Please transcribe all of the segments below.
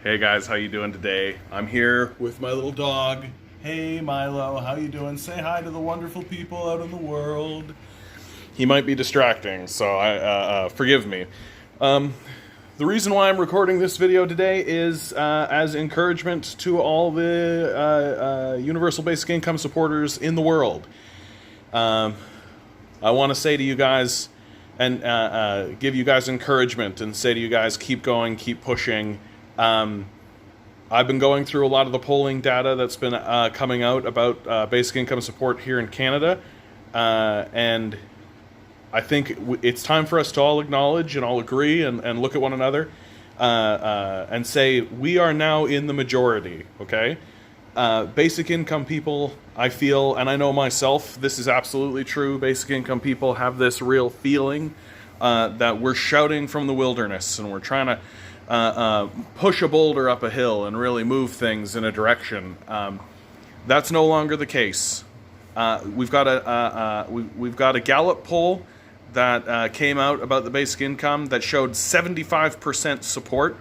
Hey guys, how you doing today? I'm here with my little dog. Hey Milo, how you doing? Say hi to the wonderful people out in the world. He might be distracting, so forgive me. The reason why I'm recording this video today is as encouragement to all the Universal Basic Income supporters in the world. I want to say to you guys and give you guys encouragement and say to you guys, keep going, keep pushing. I've been going through a lot of the polling data that's been coming out about basic income support here in Canada, and I think it's time for us to all acknowledge and all agree and look at one another and say we are now in the majority, okay? Basic income people, I feel, and I know myself, this is absolutely true, basic income people have this real feeling that we're shouting from the wilderness and we're trying to push a boulder up a hill and really move things in a direction. That's no longer the case. We've got a Gallup poll that came out about the basic income that showed 75% support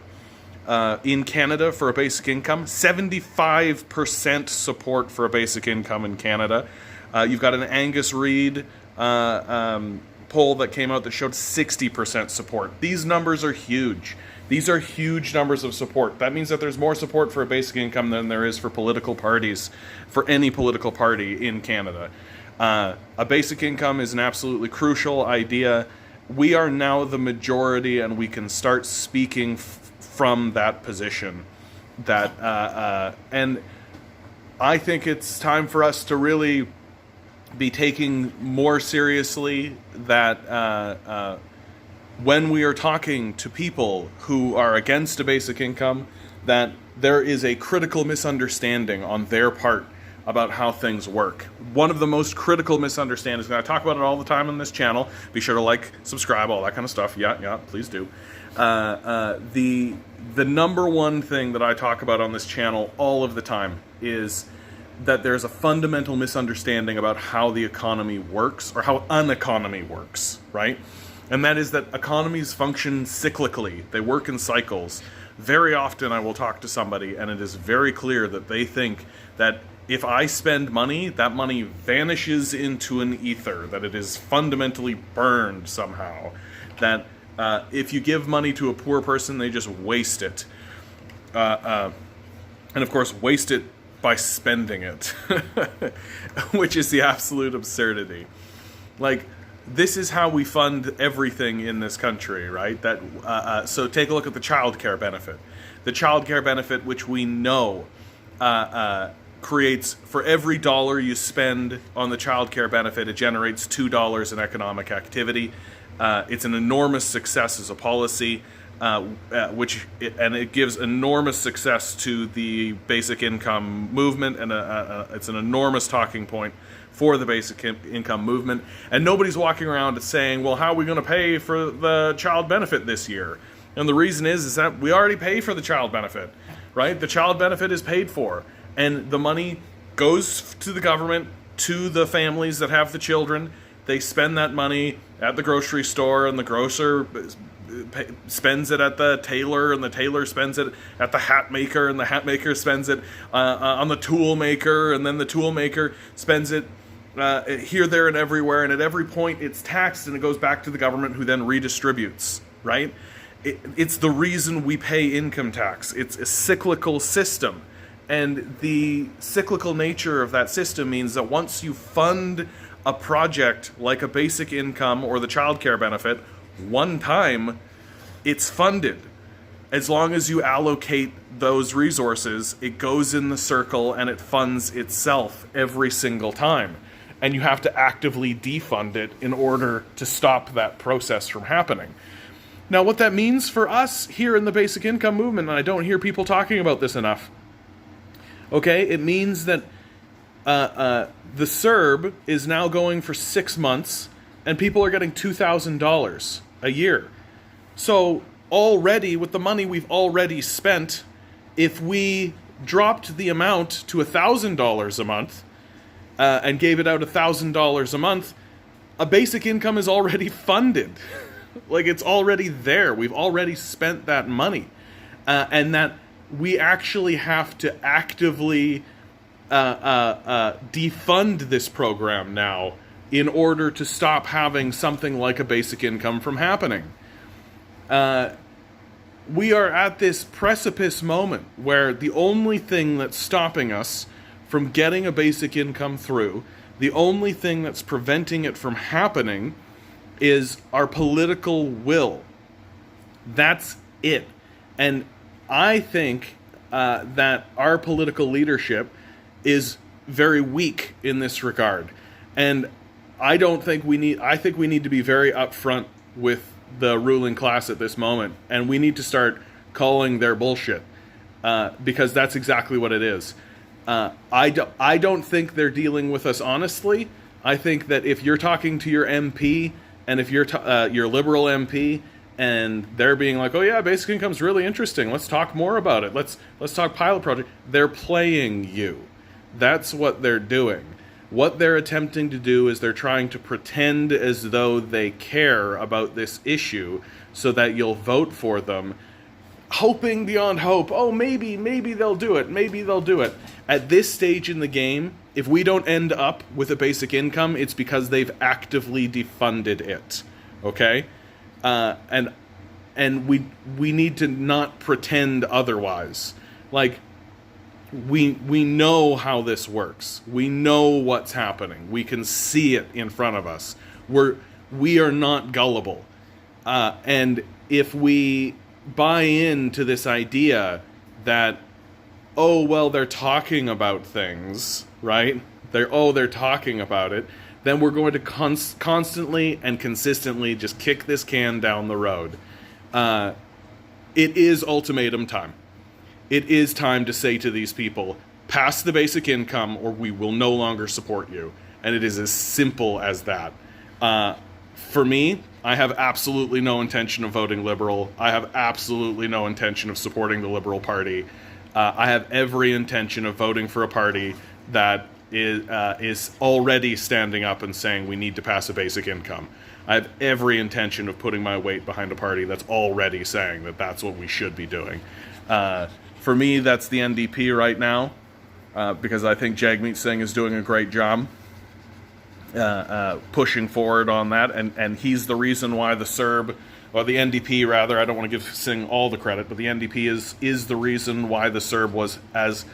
in Canada for a basic income. 75% support for a basic income in Canada. You've got an Angus Reid poll that came out that showed 60% support. These numbers are huge. These are huge numbers of support. That means that there's more support for a basic income than there is for political parties, for any political party in Canada. A basic income is an absolutely crucial idea. We are now the majority, and we can start speaking from that position. And I think it's time for us to really be taking more seriously that when we are talking to people who are against a basic income, that there is a critical misunderstanding on their part about how things work. One of the most critical misunderstandings, and I talk about it all the time on this channel, be sure to like, subscribe, all that kind of stuff, yeah, please do. The number one thing that I talk about on this channel all of the time is that there's a fundamental misunderstanding about how the economy works, or how an economy works, right? And that is that economies function cyclically. They work in cycles. Very often I will talk to somebody and it is very clear that they think that if I spend money, that money vanishes into an ether, that it is fundamentally burned somehow. That if you give money to a poor person, they just waste it. And of course, waste it by spending it, which is the absolute absurdity. Like, this is how we fund everything in this country, right? So take a look at the child care benefit. The child care benefit, which we know creates, for every dollar you spend on the child care benefit, it generates $2 in economic activity. It's an enormous success as a policy, and it gives enormous success to the basic income movement, and it's an enormous talking point for the basic income movement. And nobody's walking around saying, well, how are we going to pay for the child benefit this year? And the reason is that we already pay for the child benefit, right? The child benefit is paid for, and the money goes to the government, to the families that have the children. They spend that money at the grocery store, and the grocer spends it at the tailor, and the tailor spends it at the hat maker, and the hat maker spends it on the tool maker, and then the tool maker spends it here, there, and everywhere, and at every point it's taxed, and it goes back to the government, who then redistributes, right? It's the reason we pay income tax. It's a cyclical system, and the cyclical nature of that system means that once you fund a project like a basic income or the child care benefit one time, it's funded. As long as you allocate those resources, it goes in the circle and it funds itself every single time. And you have to actively defund it in order to stop that process from happening. Now, what that means for us here in the basic income movement, and I don't hear people talking about this enough, okay, it means that the CERB is now going for 6 months, and people are getting $2,000 a year. So already, with the money we've already spent, if we dropped the amount to $1,000 a month and gave it out $1,000 a month, a basic income is already funded. Like, it's already there. We've already spent that money. And that we actually have to actively defund this program now in order to stop having something like a basic income from happening. We are at this precipice moment where the only thing that's stopping us from getting a basic income through, the only thing that's preventing it from happening, is our political will. That's it. And I think that our political leadership is very weak in this regard. And I think we need to be very upfront with the ruling class at this moment, and we need to start calling their bullshit, because that's exactly what it is. I don't think they're dealing with us honestly. I think that if you're talking to your MP, and if you're your Liberal MP, and they're being like, "Oh yeah, basic income's really interesting. Let's talk more about it. Let's talk pilot project." They're playing you. That's what they're doing. What they're attempting to do is they're trying to pretend as though they care about this issue so that you'll vote for them, hoping beyond hope. Oh, maybe they'll do it. Maybe they'll do it. At this stage in the game, if we don't end up with a basic income, it's because they've actively defunded it. Okay? And we need to not pretend otherwise. Like, we know how this works. We know what's happening. We can see it in front of us. We are not gullible. And if we buy into this idea that, oh, well, they're talking about things, right? They're talking about it, then we're going to constantly and consistently just kick this can down the road. It is ultimatum time. It is time to say to these people, pass the basic income or we will no longer support you. And it is as simple as that. For me, I have absolutely no intention of voting Liberal. I have absolutely no intention of supporting the Liberal Party. I have every intention of voting for a party that is already standing up and saying we need to pass a basic income. I have every intention of putting my weight behind a party that's already saying that that's what we should be doing. For me, that's the NDP right now, because I think Jagmeet Singh is doing a great job pushing forward on that, and he's the reason why the SERB, or the NDP rather, I don't want to give Singh all the credit, but the NDP is the reason why the SERB was as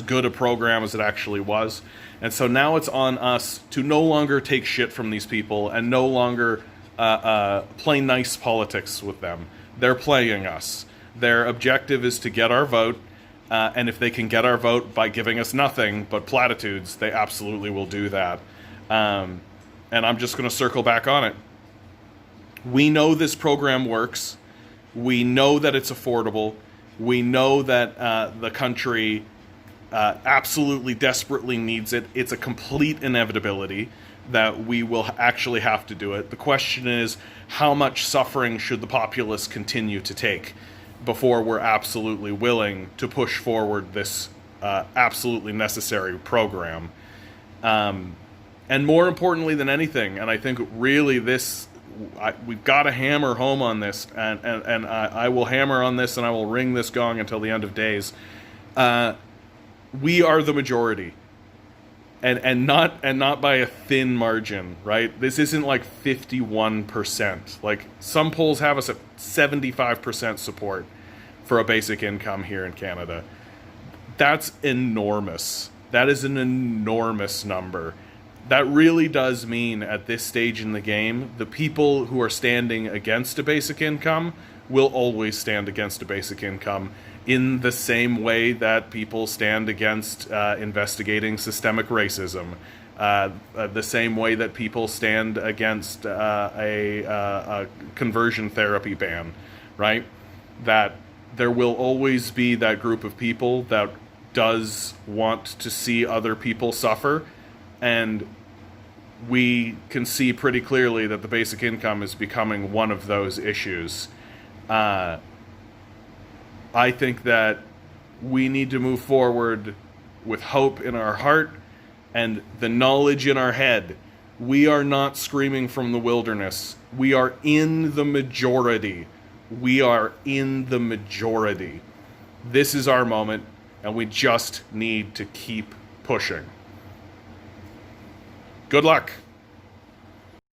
good a program as it actually was. And so now it's on us to no longer take shit from these people and no longer play nice politics with them. They're playing us. Their objective is to get our vote, and if they can get our vote by giving us nothing but platitudes, they absolutely will do that. And I'm just going to circle back on it. We know this program works. We know that it's affordable. We know that the country absolutely desperately needs it. It's a complete inevitability that we will actually have to do it. The question is, how much suffering should the populace continue to take before we're absolutely willing to push forward this absolutely necessary program? And more importantly than anything, and I think really we've got to hammer home on this, and I will hammer on this and I will ring this gong until the end of days. We are the majority. And not by a thin margin, right? This isn't like 51%. Like, some polls have us at 75% support for a basic income here in Canada. That's enormous. That is an enormous number. That really does mean at this stage in the game, the people who are standing against a basic income will always stand against a basic income, in the same way that people stand against investigating systemic racism, the same way that people stand against a conversion therapy ban, right? That there will always be that group of people that does want to see other people suffer, and we can see pretty clearly that the basic income is becoming one of those issues. I think that we need to move forward with hope in our heart and the knowledge in our head. We are not screaming from the wilderness. We are in the majority. We are in the majority. This is our moment, and we just need to keep pushing. Good luck.